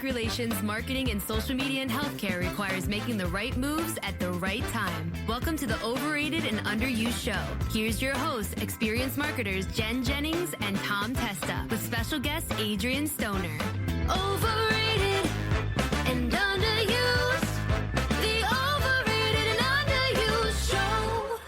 relations, marketing, and social media and healthcare requires making the right moves at the right time. Welcome to the Overrated and Underused show. Here's your hosts, experienced marketers Jennings and Testa, with special guest Adrian Stoner. Overrated and underused. The Overrated and Underused show.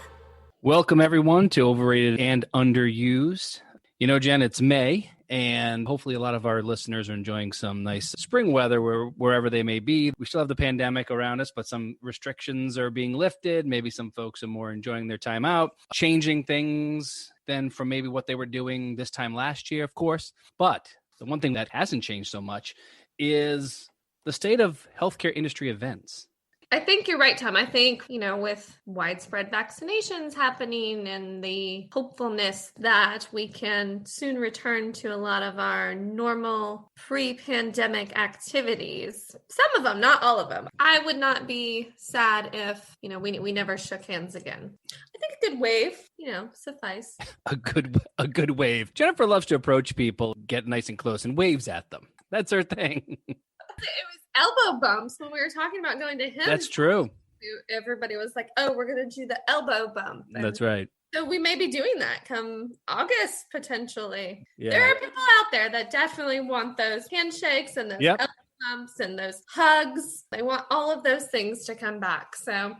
Welcome, everyone, to Overrated and Underused. You know, Jen, it's May, and hopefully a lot of our listeners are enjoying some nice spring weather wherever they may be. We still have the pandemic around us, but some restrictions are being lifted. Maybe some folks are more enjoying their time out, changing things than from maybe what they were doing this time last year, of course. But the one thing that hasn't changed so much is the state of healthcare industry events. I think you're right, Tom. I think, with widespread vaccinations happening and the hopefulness that we can soon return to a lot of our normal pre-pandemic activities, some of them, not all of them, I would not be sad if, we never shook hands again. I think a good wave, suffice. A good wave. Jennifer loves to approach people, get nice and close, and waves at them. That's her thing. It was elbow bumps when we were talking about going to him. That's true. Everybody was like, oh, we're going to do the elbow bump. And that's right. So we may be doing that come August, potentially. Yeah. There are people out there that definitely want those handshakes and those elbow bumps and those hugs. They want all of those things to come back. So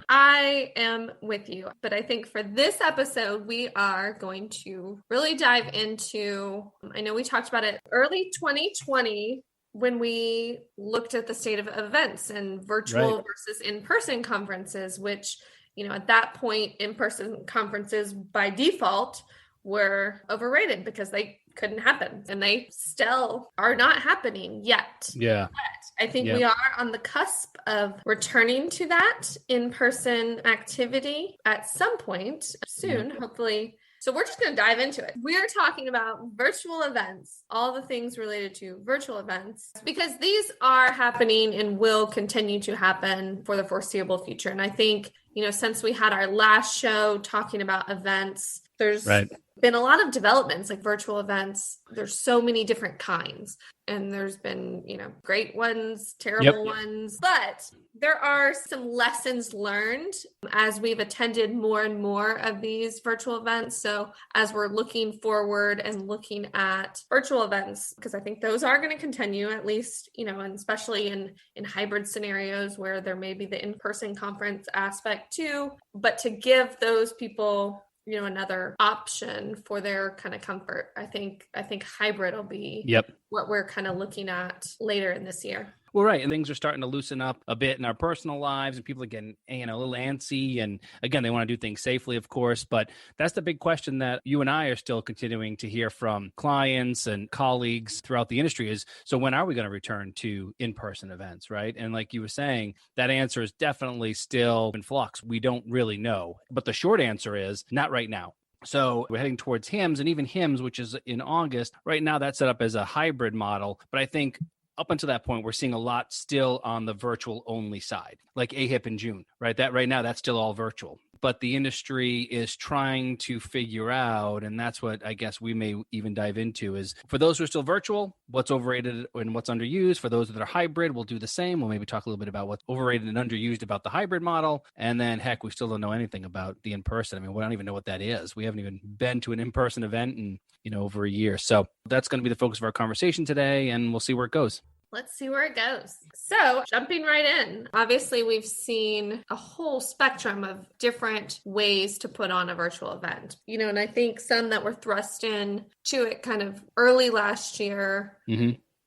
I am with you. But I think for this episode, we are going to really dive into, I know we talked about it early 2020, when we looked at the state of events and virtual versus in-person conferences, which, at that point, in-person conferences by default were overrated because they couldn't happen and they still are not happening yet. Yeah. But I think we are on the cusp of returning to that in-person activity at some point soon, hopefully. So we're just going to dive into it. We're talking about virtual events, all the things related to virtual events, because these are happening and will continue to happen for the foreseeable future. And I think, since we had our last show talking about events, there's been a lot of developments like virtual events. There's so many different kinds. And there's been, great ones, terrible ones, but there are some lessons learned as we've attended more and more of these virtual events. So as we're looking forward and looking at virtual events, because I think those are going to continue at least, and especially in hybrid scenarios where there may be the in-person conference aspect too, but to give those people another option for their kind of comfort. I think hybrid will be what we're kind of looking at later in this year. Well, right. And things are starting to loosen up a bit in our personal lives and people are getting, a little antsy. And again, they want to do things safely, of course. But that's the big question that you and I are still continuing to hear from clients and colleagues throughout the industry is, so when are we going to return to in-person events, right? And like you were saying, that answer is definitely still in flux. We don't really know. But the short answer is not right now. So we're heading towards HIMSS, and even HIMSS, which is in August. Right now, that's set up as a hybrid model. But I think up until that point, we're seeing a lot still on the virtual only side, like AHIP in June, right? That right now, that's still all virtual. But the industry is trying to figure out, and that's what I guess we may even dive into, is for those who are still virtual, what's overrated and what's underused. For those that are hybrid, we'll do the same. We'll maybe talk a little bit about what's overrated and underused about the hybrid model. And then, heck, we still don't know anything about the in-person. I mean, we don't even know what that is. We haven't even been to an in-person event in, over a year. So that's going to be the focus of our conversation today, and we'll see where it goes. Let's see where it goes. So jumping right in, obviously we've seen a whole spectrum of different ways to put on a virtual event, and I think some that were thrust in to it kind of early last year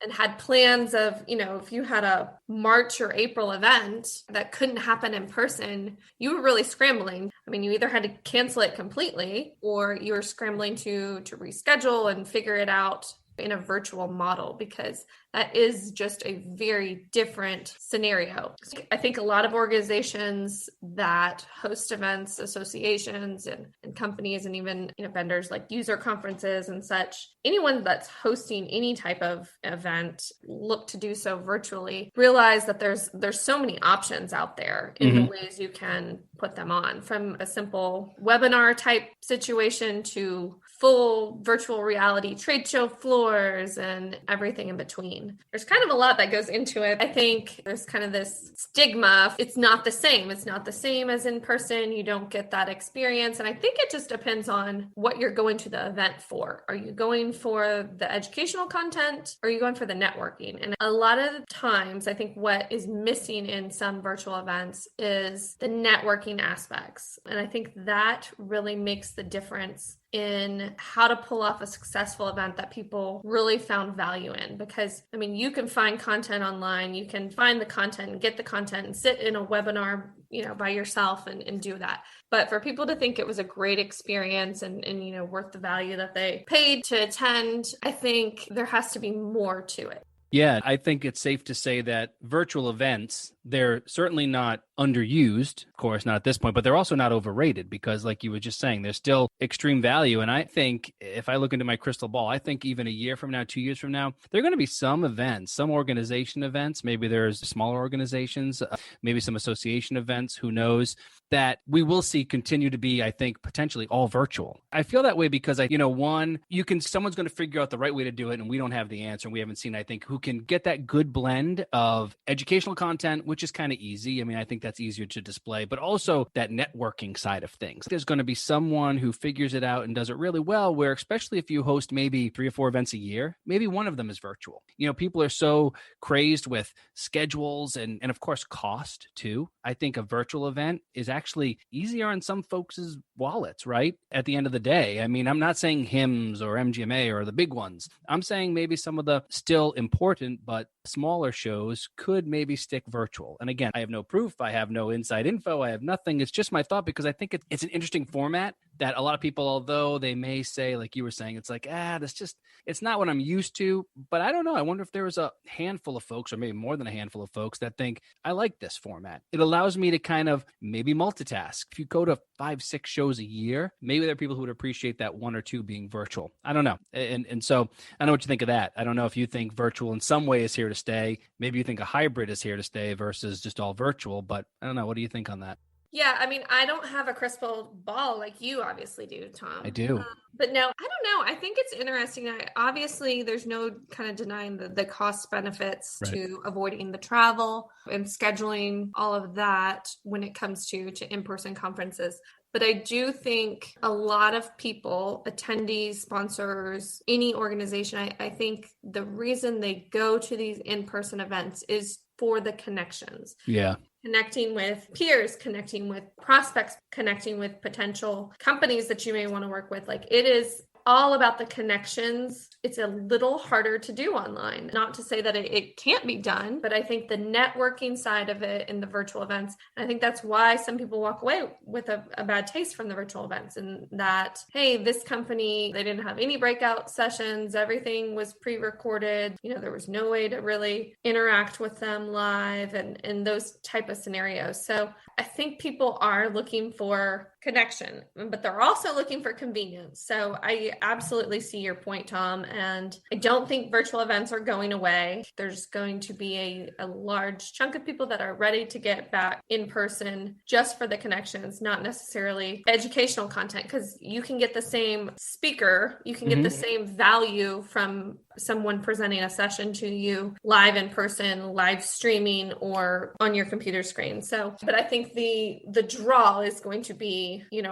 and had plans of, if you had a March or April event that couldn't happen in person, you were really scrambling. I mean, you either had to cancel it completely or you were scrambling to reschedule and figure it out in a virtual model, because that is just a very different scenario. I think a lot of organizations that host events, associations and companies and even, vendors like user conferences and such. Anyone that's hosting any type of event, look to do so virtually. Realize that there's so many options out there in the ways you can put them on, from a simple webinar type situation to full virtual reality trade show floors and everything in between. There's kind of a lot that goes into it. I think there's kind of this stigma. It's not the same. It's not the same as in person. You don't get that experience. And I think it just depends on what you're going to the event for. Are you going for the educational content, or are you going for the networking? And a lot of the times, I think what is missing in some virtual events is the networking aspects. And I think that really makes the difference in how to pull off a successful event that people really found value in. Because, you can find content online, you can find the content and get the content and sit in a webinar, by yourself and do that. But for people to think it was a great experience and worth the value that they paid to attend, I think there has to be more to it. Yeah, I think it's safe to say that virtual events, they're certainly not underused, of course, not at this point, but they're also not overrated because, like you were just saying, there's still extreme value. And I think if I look into my crystal ball, I think even a year from now, 2 years from now, there are going to be some events, some organization events. Maybe there's smaller organizations, maybe some association events, who knows, that we will see continue to be, I think, potentially all virtual. I feel that way because someone's going to figure out the right way to do it, and we don't have the answer. And we haven't seen, I think, who can get that good blend of educational content, which is kind of easy. I think that's easier to display, but also that networking side of things. There's going to be someone who figures it out and does it really well, where especially if you host maybe 3 or 4 events a year, maybe one of them is virtual. People are so crazed with schedules and of course cost too. I think a virtual event is actually easier on some folks' wallets, right? At the end of the day, I'm not saying HIMSS or MGMA or the big ones. I'm saying maybe some of the still important but smaller shows could maybe stick virtual. And again, I have no proof. I have no inside info. I have nothing. It's just my thought because I think it's an interesting format that a lot of people, although they may say, like you were saying, it's like, it's not what I'm used to. But I don't know. I wonder if there was a handful of folks, or maybe more than a handful of folks, that think, I like this format. It allows me to kind of maybe multitask. If you go to 5, 6 shows a year, maybe there are people who would appreciate that 1 or 2 being virtual. I don't know. And so I know what you think of that. I don't know if you think virtual in some way is here to stay. Maybe you think a hybrid is here to stay versus just all virtual, but I don't know. What do you think on that? Yeah, I don't have a crystal ball like you obviously do, Tom. I do. But no, I don't know. I think it's interesting. Obviously, there's no kind of denying the cost benefits to avoiding the travel and scheduling all of that when it comes to in-person conferences. But I do think a lot of people, attendees, sponsors, any organization, I think the reason they go to these in-person events is for the connections. Yeah. Connecting with peers, connecting with prospects, connecting with potential companies that you may want to work with. Like, it is all about the connections. It's a little harder to do online. Not to say that it can't be done, but I think the networking side of it in the virtual events, I think that's why some people walk away with a bad taste from the virtual events, and that, hey, this company, they didn't have any breakout sessions. Everything was pre-recorded. There was no way to really interact with them live and those type of scenarios. So I think people are looking for connection, but they're also looking for convenience. So I absolutely see your point, Tom. And I don't think virtual events are going away. There's going to be a large chunk of people that are ready to get back in person just for the connections, not necessarily educational content, because you can get the same speaker, you can get the same value from someone presenting a session to you live in person, live streaming, or on your computer screen. So, but I think the draw is going to be,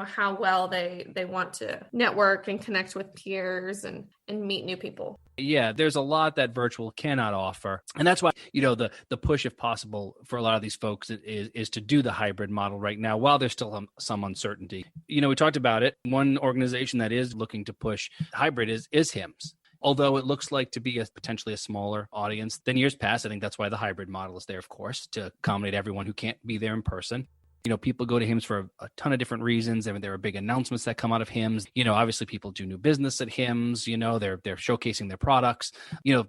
how well they want to network and connect with peers and meet new people. Yeah, there's a lot that virtual cannot offer. And that's why, the push, if possible, for a lot of these folks is to do the hybrid model right now, while there's still some uncertainty. We talked about it. One organization that is looking to push hybrid is HIMSS. Although it looks like to be potentially a smaller audience than years past. I think that's why the hybrid model is there, of course, to accommodate everyone who can't be there in person. People go to HIMSS for a ton of different reasons. I mean, there are big announcements that come out of HIMSS. Obviously people do new business at HIMSS. They're showcasing their products.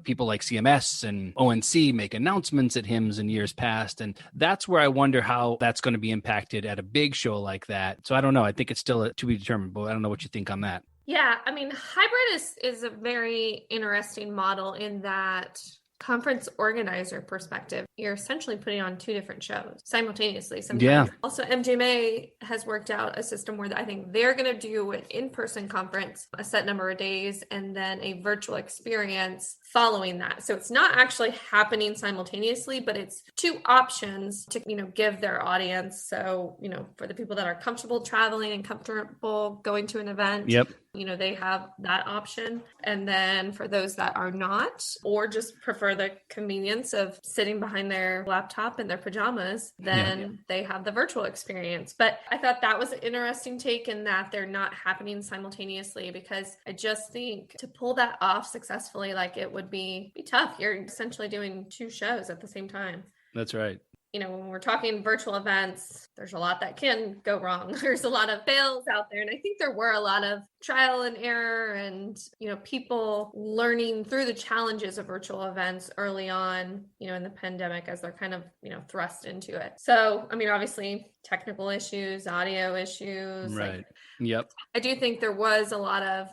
People like CMS and ONC make announcements at HIMSS in years past. And that's where I wonder how that's going to be impacted at a big show like that. So I don't know. I think it's still to be determined, but I don't know what you think on that. Yeah, I mean, hybrid is a very interesting model in that conference organizer perspective, you're essentially putting on two different shows simultaneously sometimes. Yeah. Also, MGMA has worked out a system where I think they're going to do an in-person conference, a set number of days, and then a virtual experience following that. So it's not actually happening simultaneously, but it's two options to, give their audience. So, for the people that are comfortable traveling and comfortable going to an event, yep. They have that option. And then for those that are not, or just prefer the convenience of sitting behind their laptop in their pajamas, then they have the virtual experience. But I thought that was an interesting take in that they're not happening simultaneously, because I just think to pull that off successfully, it would be tough. You're essentially doing two shows at the same time. That's right. When we're talking virtual events, there's a lot that can go wrong. There's a lot of fails out there. And I think there were a lot of trial and error and, people learning through the challenges of virtual events early on, in the pandemic as they're kind of, thrust into it. So, obviously technical issues, audio issues. Right. Yep. I do think there was a lot of,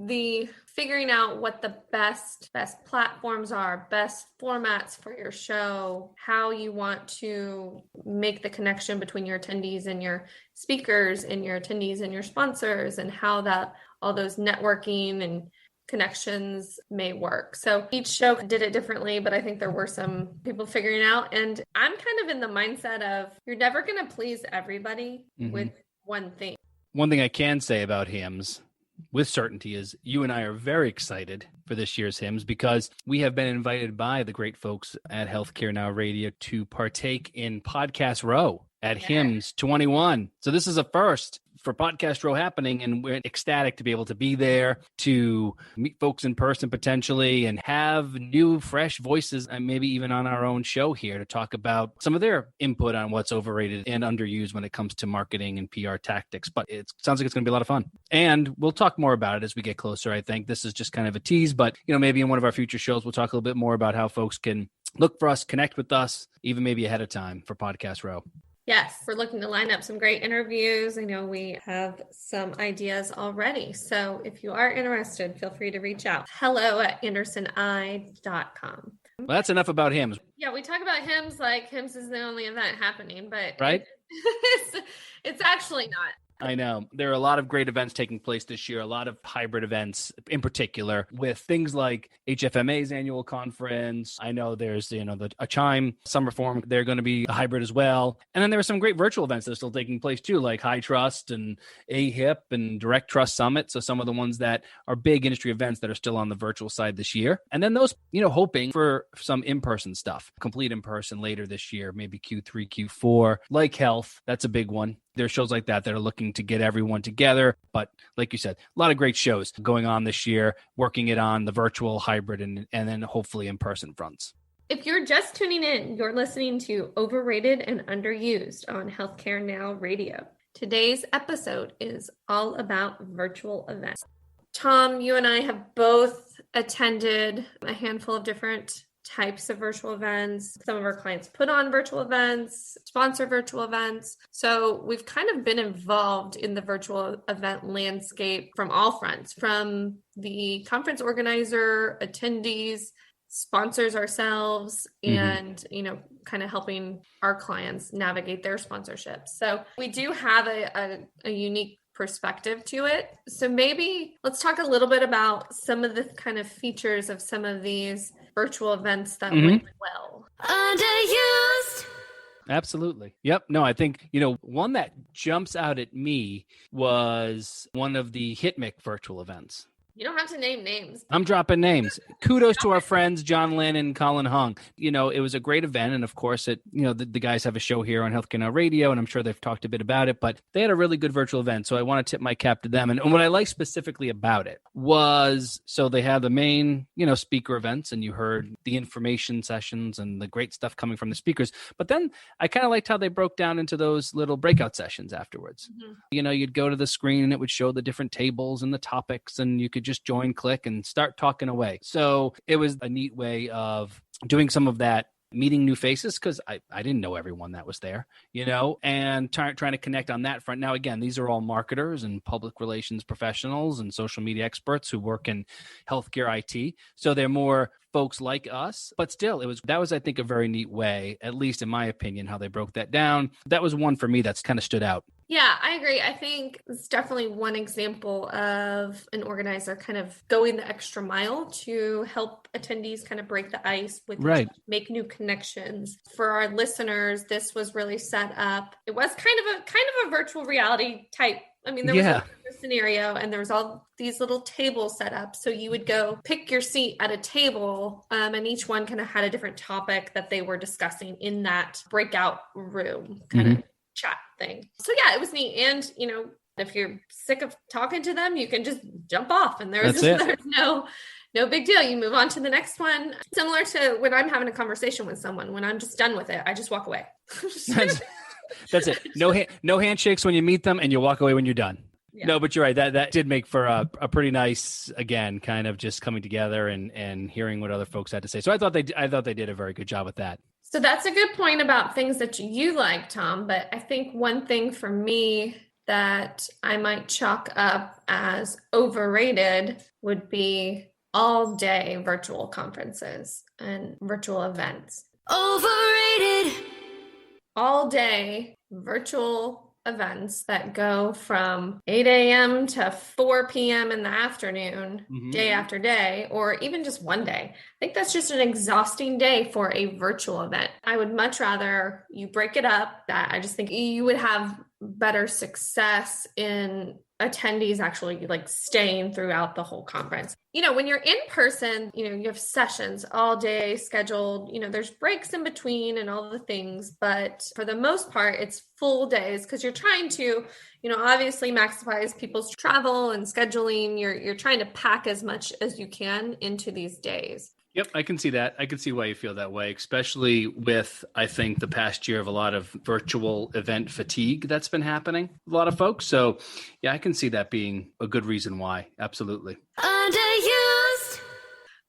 the figuring out what the best platforms are, best formats for your show, how you want to make the connection between your attendees and your speakers and your attendees and your sponsors, and how that all those networking and connections may work. So each show did it differently, but I think there were some people figuring out. And I'm kind of in the mindset of you're never going to please everybody with one thing. One thing I can say about HIMSS with certainty is you and I are very excited for this year's HIMSS, because we have been invited by the great folks at Healthcare Now Radio to partake in Podcast Row at HIMSS 21. So this is a first for Podcast Row happening, and we're ecstatic to be able to be there, to meet folks in person potentially, and have new, fresh voices, and maybe even on our own show here to talk about some of their input on what's overrated and underused when it comes to marketing and PR tactics. But it sounds like it's going to be a lot of fun. And we'll talk more about it as we get closer, I think. This is just kind of a tease, but maybe in one of our future shows, we'll talk a little bit more about how folks can look for us, connect with us, even maybe ahead of time for Podcast Row. Yes, we're looking to line up some great interviews. I know we have some ideas already. So if you are interested, feel free to reach out. hello@andersoni.com. Well, that's enough about HIMSS. Yeah, we talk about HIMSS like HIMSS is the only event happening, but right? It's actually not. I know. There are a lot of great events taking place this year, a lot of hybrid events in particular, with things like HFMA's annual conference. I know there's, the Chime Summer Forum. They're going to be a hybrid as well. And then there are some great virtual events that are still taking place too, like High Trust and AHIP and Direct Trust Summit. So some of the ones that are big industry events that are still on the virtual side this year. And then those, hoping for some in-person stuff, complete in person later this year, maybe Q3, Q4, like health. That's a big one. There are shows like that are looking to get everyone together. But like you said, a lot of great shows going on this year, working it on the virtual, hybrid, and then hopefully in-person fronts. If you're just tuning in, you're listening to Overrated and Underused on Healthcare Now Radio. Today's episode is all about virtual events. Tom, you and I have both attended a handful of different types of virtual events. Some of our clients put on virtual events, sponsor virtual events. So we've kind of been involved in the virtual event landscape from all fronts, from the conference organizer, attendees, sponsors ourselves, and, kind of helping our clients navigate their sponsorships. So we do have a unique perspective to it. So maybe let's talk a little bit about some of the kind of features of some of these virtual events that went well. Underused. Absolutely. Yep. No, I think, one that jumps out at me was one of the HitMic virtual events. You don't have to name names. I'm dropping names. Kudos to our friends, John Lynn and Colin Hung. It was a great event. And of course, the guys have a show here on Healthcare Now Radio, and I'm sure they've talked a bit about it, but they had a really good virtual event. So I want to tip my cap to them. And what I like specifically about it was, so they had the main, speaker events, and you heard the information sessions and the great stuff coming from the speakers. But then I kind of liked how they broke down into those little breakout sessions afterwards. Mm-hmm. You'd go to the screen and it would show the different tables and the topics, and you could just join, click, and start talking away. So it was a neat way of doing some of that, meeting new faces, because I didn't know everyone that was there, and trying to connect on that front. Now, again, these are all marketers and public relations professionals and social media experts who work in healthcare IT. So they're more folks like us, but still that was, I think, a very neat way, at least in my opinion, how they broke that down. That was one for me that's kind of stood out. Yeah, I agree. I think it's definitely one example of an organizer kind of going the extra mile to help attendees kind of break the ice with right. Make new connections. For our listeners, this was really set up. It was kind of a virtual reality type. I mean, there was a scenario, and there was all these little tables set up. So you would go pick your seat at a table, and each one kind of had a different topic that they were discussing in that breakout room kind of chat thing. So yeah, it was neat. And, if you're sick of talking to them, you can just jump off, and there's no big deal. You move on to the next one. Similar to when I'm having a conversation with someone, when I'm just done with it, I just walk away. That's it. No handshakes when you meet them, and you walk away when you're done. Yeah. No, but you're right. That did make for a pretty nice, again, kind of just coming together and hearing what other folks had to say. So I thought they did a very good job with that. So that's a good point about things that you like, Tom. But I think one thing for me that I might chalk up as overrated would be all day virtual conferences and virtual events. Overrated. All day virtual events that go from 8 a.m. to 4 p.m. in the afternoon, day after day, or even just one day. I think that's just an exhausting day for a virtual event. I would much rather you break it up. That I just think you would have better success in attendees actually like staying throughout the whole conference. When you're in person, you have sessions all day scheduled, there's breaks in between and all the things, but for the most part, it's full days because you're trying to, obviously maximize people's travel and scheduling. You're trying to pack as much as you can into these days. Yep, I can see that. I can see why you feel that way, especially with, I think, the past year of a lot of virtual event fatigue that's been happening with a lot of folks. So, yeah, I can see that being a good reason why. Absolutely. Underused.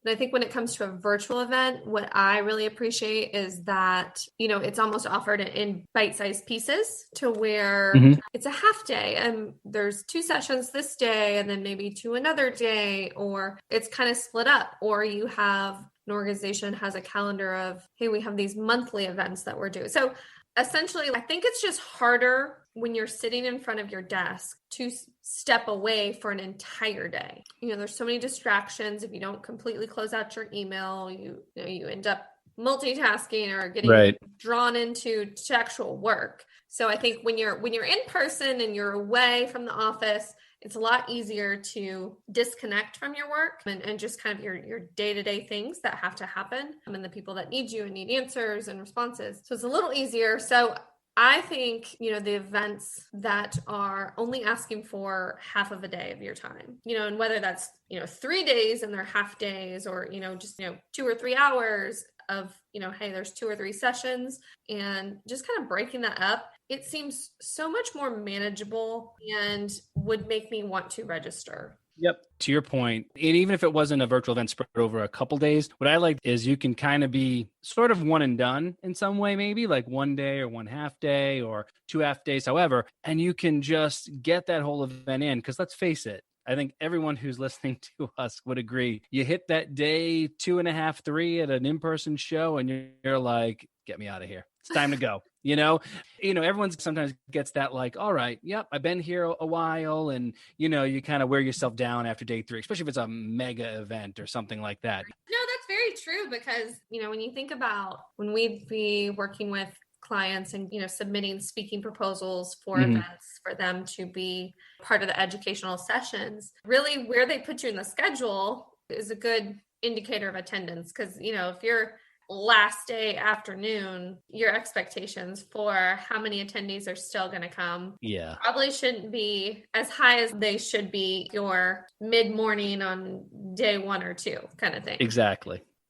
But I think when it comes to a virtual event, what I really appreciate is that, it's almost offered in bite-sized pieces to where it's a half day and there's 2 sessions this day and then maybe 2 another day, or it's kind of split up, or you have an organization has a calendar of, hey, we have these monthly events that we're doing. So essentially, I think it's just harder when you're sitting in front of your desk to step away for an entire day. There's so many distractions. If you don't completely close out your email, you end up multitasking or getting drawn into actual work. So I think when you're in person and you're away from the office, it's a lot easier to disconnect from your work and just kind of your day-to-day things that have to happen and the people that need you and need answers and responses. So it's a little easier. So I think, the events that are only asking for half of a day of your time, and whether that's, 3 days and they're half days or, just, 2 or 3 hours of, hey, there's 2 or 3 sessions and just kind of breaking that up. It seems so much more manageable and would make me want to register. Yep. To your point, and even if it wasn't a virtual event spread over a couple days, what I like is you can kind of be sort of one and done in some way, maybe like 1 day or 1/2 day or 2 half days, however, and you can just get that whole event in. Because let's face it, I think everyone who's listening to us would agree. You hit that day 2.5, 3 at an in-person show and you're like, get me out of here. It's time to go. Everyone sometimes gets that like, all right, yep, I've been here a while. And, you kind of wear yourself down after day 3, especially if it's a mega event or something like that. No, that's very true because, when you think about when we'd be working with clients and, submitting speaking proposals for Mhm. events for them to be part of the educational sessions. Really, where they put you in the schedule is a good indicator of attendance. Because, if you're last day afternoon, your expectations for how many attendees are still going to come probably shouldn't be as high as they should be your mid-morning on day 1 or 2 kind of thing.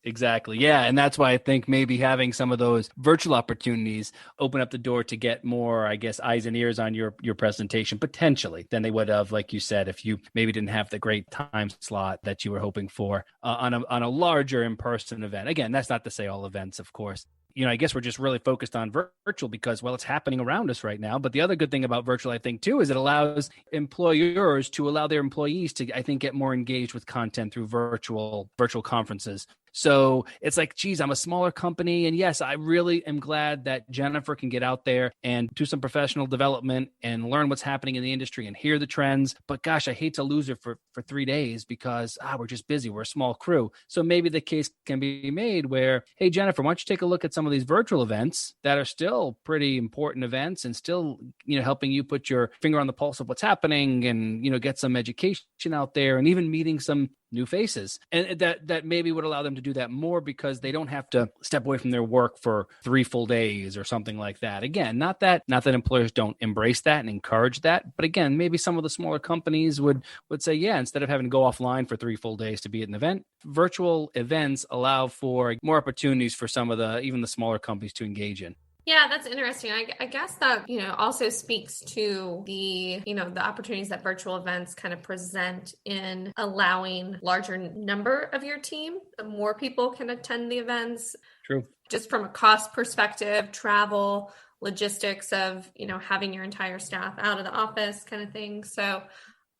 Exactly. Yeah. And that's why I think maybe having some of those virtual opportunities open up the door to get more, I guess, eyes and ears on your presentation potentially than they would have, like you said, if you maybe didn't have the great time slot that you were hoping for on a larger in-person event. Again, that's not to say all events, of course. I guess we're just really focused on virtual because, well, it's happening around us right now. But the other good thing about virtual, I think, too, is it allows employers to allow their employees to, I think, get more engaged with content through virtual conferences. So it's like, geez, I'm a smaller company. And yes, I really am glad that Jennifer can get out there and do some professional development and learn what's happening in the industry and hear the trends. But gosh, I hate to lose her for 3 days because we're just busy. We're a small crew. So maybe the case can be made where, hey, Jennifer, why don't you take a look at some of these virtual events that are still pretty important events and still, helping you put your finger on the pulse of what's happening and, get some education out there and even meeting some new faces. And that maybe would allow them to do that more because they don't have to step away from their work for 3 full days or something like that. Again, not that employers don't embrace that and encourage that, but again, maybe some of the smaller companies would say, yeah, instead of having to go offline for 3 full days to be at an event, virtual events allow for more opportunities for some of even the smaller companies to engage in. Yeah, that's interesting. I guess that, also speaks to the opportunities that virtual events kind of present in allowing larger number of your team. The more people can attend the events. True. Just from a cost perspective, travel, logistics of, having your entire staff out of the office kind of thing. So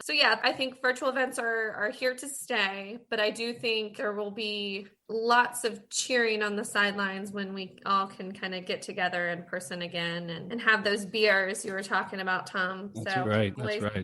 yeah, I think virtual events are here to stay, but I do think there will be lots of cheering on the sidelines when we all can kind of get together in person again and have those beers you were talking about, Tom. That's right.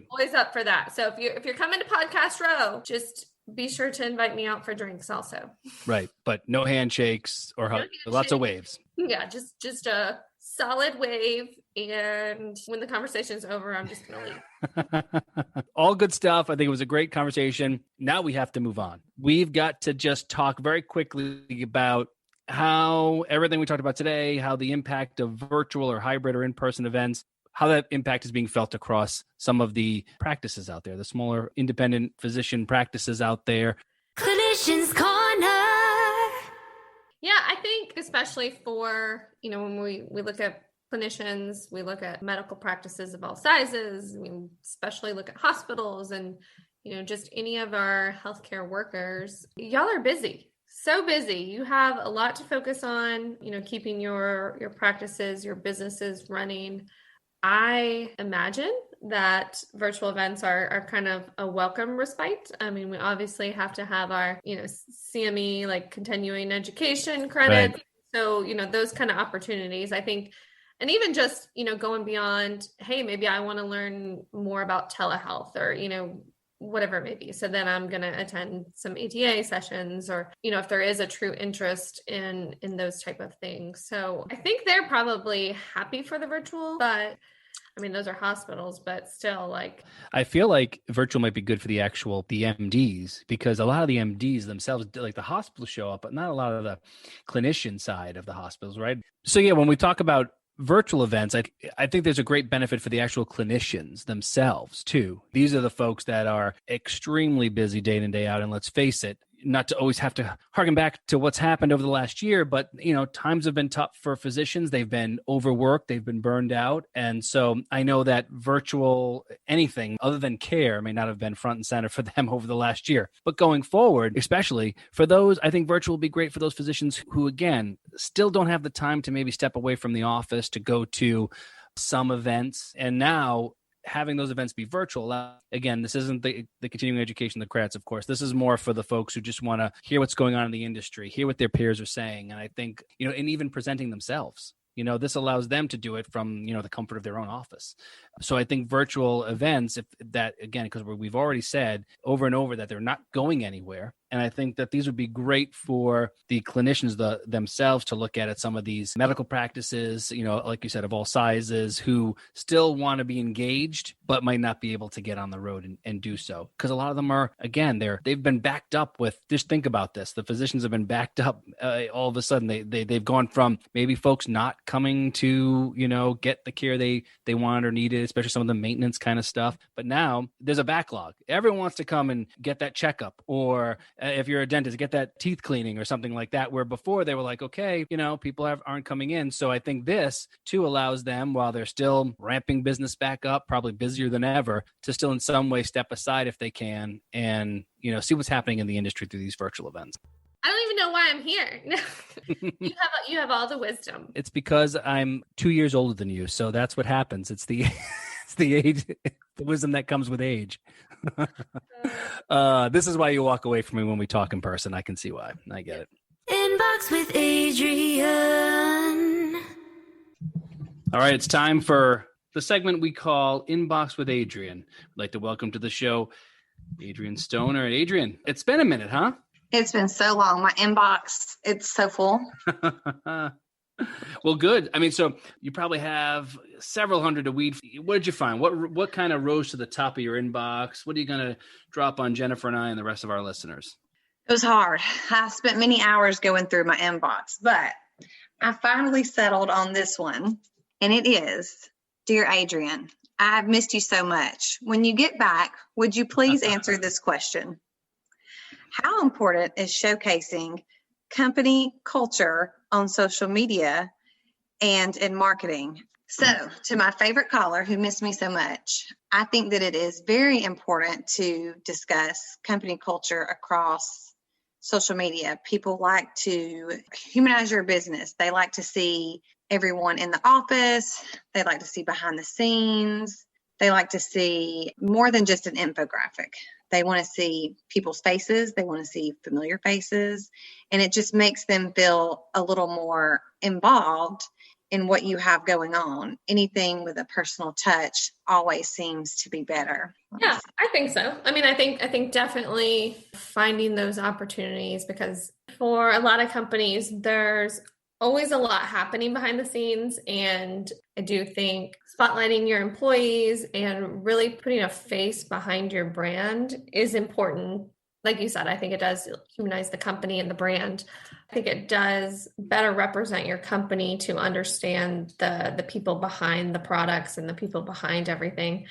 Always up for that. So if you're coming to Podcast Row, just be sure to invite me out for drinks also. Right. But no handshakes or hugs, lots of waves. Yeah, just a solid wave. And when the conversation is over, I'm just going to leave. All good stuff. I think it was a great conversation. Now we have to move on. We've got to just talk very quickly about how everything we talked about today, how the impact of virtual or hybrid or in-person events, how that impact is being felt across some of the practices out there, the smaller independent physician practices out there. Clinicians Corner. Yeah, I think especially for, when we look at clinicians, we look at medical practices of all sizes, we especially look at hospitals and, just any of our healthcare workers, y'all are busy. So busy. You have a lot to focus on, keeping your practices, your businesses running. I imagine that virtual events are kind of a welcome respite. I mean, we obviously have to have our, CME, like continuing education credits. Right. So, those kind of opportunities, I think, and even just, going beyond, hey, maybe I want to learn more about telehealth or, whatever it may be. So then I'm going to attend some ATA sessions or, if there is a true interest in those type of things. So I think they're probably happy for the virtual, but I mean, those are hospitals, but still I feel like virtual might be good for the MDs because a lot of the MDs themselves, like the hospitals show up, but not a lot of the clinician side of the hospitals, right? So yeah, when we talk about virtual events, I think there's a great benefit for the actual clinicians themselves too. These are the folks that are extremely busy day in and day out. And let's face it, not to always have to harken back to what's happened over the last year, but times have been tough for physicians. They've been overworked, they've been burned out. And so I know that virtual anything other than care may not have been front and center for them over the last year. But going forward, especially for those, I think virtual will be great for those physicians who, again, still don't have the time to maybe step away from the office to go to some events. And now having those events be virtual, again, this isn't the continuing education, the credits, of course. This is more for the folks who just want to hear what's going on in the industry, hear what their peers are saying. And I think, and even presenting themselves, this allows them to do it from, the comfort of their own office. So I think virtual events, if that, again, because we've already said over and over that they're not going anywhere. And I think that these would be great for the clinicians themselves to look at some of these medical practices, like you said, of all sizes, who still want to be engaged, but might not be able to get on the road and do so. Because a lot of them are, again, they've been backed up with, just think about this. The physicians have been backed up. All of a sudden, they've gone from maybe folks not coming to, get the care they wanted or needed, especially some of the maintenance kind of stuff. But now there's a backlog. Everyone wants to come and get that checkup, or if you're a dentist, get that teeth cleaning or something like that, where before they were like, okay, people aren't coming in. So I think this too allows them, while they're still ramping business back up, probably busier than ever, to still in some way step aside if they can and, see what's happening in the industry through these virtual events. I don't even know why I'm here. You have all the wisdom. It's because I'm 2 years older than you. So that's what happens. It's the age, the wisdom that comes with age. This is why you walk away from me when we talk in person. I can see why. I get it. Inbox with Adrian. All right. It's time for the segment we call Inbox with Adrian. I'd like to welcome to the show Adrian Stoner. Adrian, it's been a minute, huh? It's been so long. My inbox, it's so full. Well, good. I mean, so you probably have several hundred to weed. What did you find? What kind of rose to the top of your inbox? What are you going to drop on Jennifer and I and the rest of our listeners? It was hard. I spent many hours going through my inbox, but I finally settled on this one. And it is, Dear Adrian, I've missed you so much. When you get back, would you please answer this question? How important is showcasing company culture on social media and in marketing? So, to my favorite caller who missed me so much, I think that it is very important to discuss company culture across social media. People like to humanize your business. They like to see everyone in the office. They like to see behind the scenes. They like to see more than just an infographic. They want to see people's faces. They want to see familiar faces. And it just makes them feel a little more involved in what you have going on. Anything with a personal touch always seems to be better. Yeah, I think so. I mean, I think definitely finding those opportunities, because for a lot of companies, there's always a lot happening behind the scenes. And I do think spotlighting your employees and really putting a face behind your brand is important. Like you said, I think it does humanize the company and the brand. I think it does better represent your company to understand the people behind the products and the people behind everything.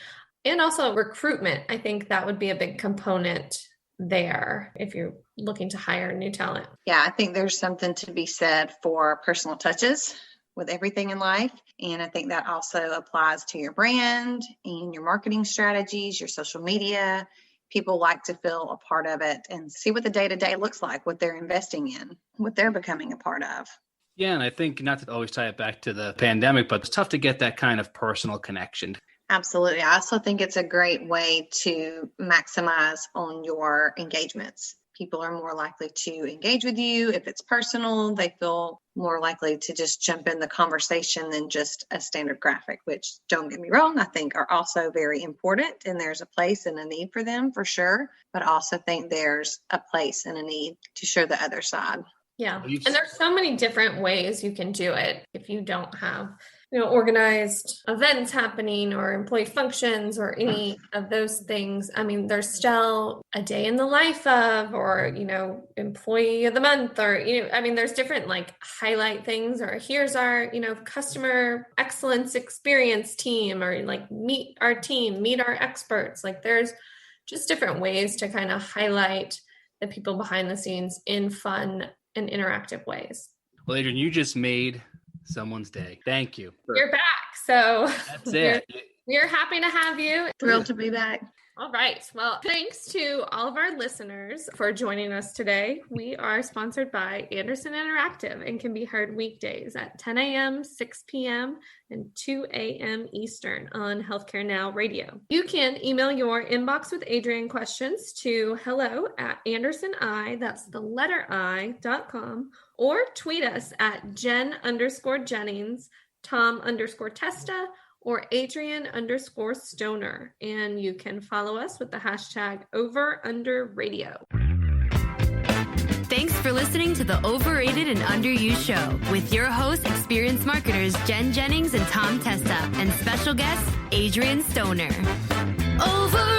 And also recruitment. I think that would be a big component there if you're looking to hire new talent. Yeah, I think there's something to be said for personal touches with everything in life. And I think that also applies to your brand and your marketing strategies, your social media. People like to feel a part of it and see what the day-to-day looks like, what they're investing in, what they're becoming a part of. Yeah, and I think, not to always tie it back to the pandemic, but it's tough to get that kind of personal connection. Absolutely. I also think it's a great way to maximize on your engagements. People are more likely to engage with you. If it's personal, they feel more likely to just jump in the conversation than just a standard graphic, which, don't get me wrong, I think are also very important, and there's a place and a need for them for sure. But I also think there's a place and a need to show the other side. Yeah. And there's so many different ways you can do it. If you don't have, organized events happening or employee functions or any of those things. I mean, there's still a day in the life of, or, employee of the month, or, there's different highlight things, or here's our, customer excellence experience team, or meet our team, meet our experts. There's just different ways to kind of highlight the people behind the scenes in fun and interactive ways. Well, Adrian, you just made someone's day. Thank you. You're back. So that's it. We're happy to have you. Thrilled to be back. All right. Well, thanks to all of our listeners for joining us today. We are sponsored by Anderson Interactive and can be heard weekdays at 10 a.m., 6 p.m., and 2 a.m. Eastern on Healthcare Now Radio. You can email your Inbox with Adrian questions to hello@andersoni, that's the letter I.com, or tweet us at Jen_Jennings, Tom_Testa, or Adrian_Stoner. And you can follow us with the hashtag #OverUnderRadio. Thanks for listening to the Overrated and Underused Show with your hosts, experienced marketers Jen Jennings and Tom Testa, and special guest, Adrian Stoner. Overrated!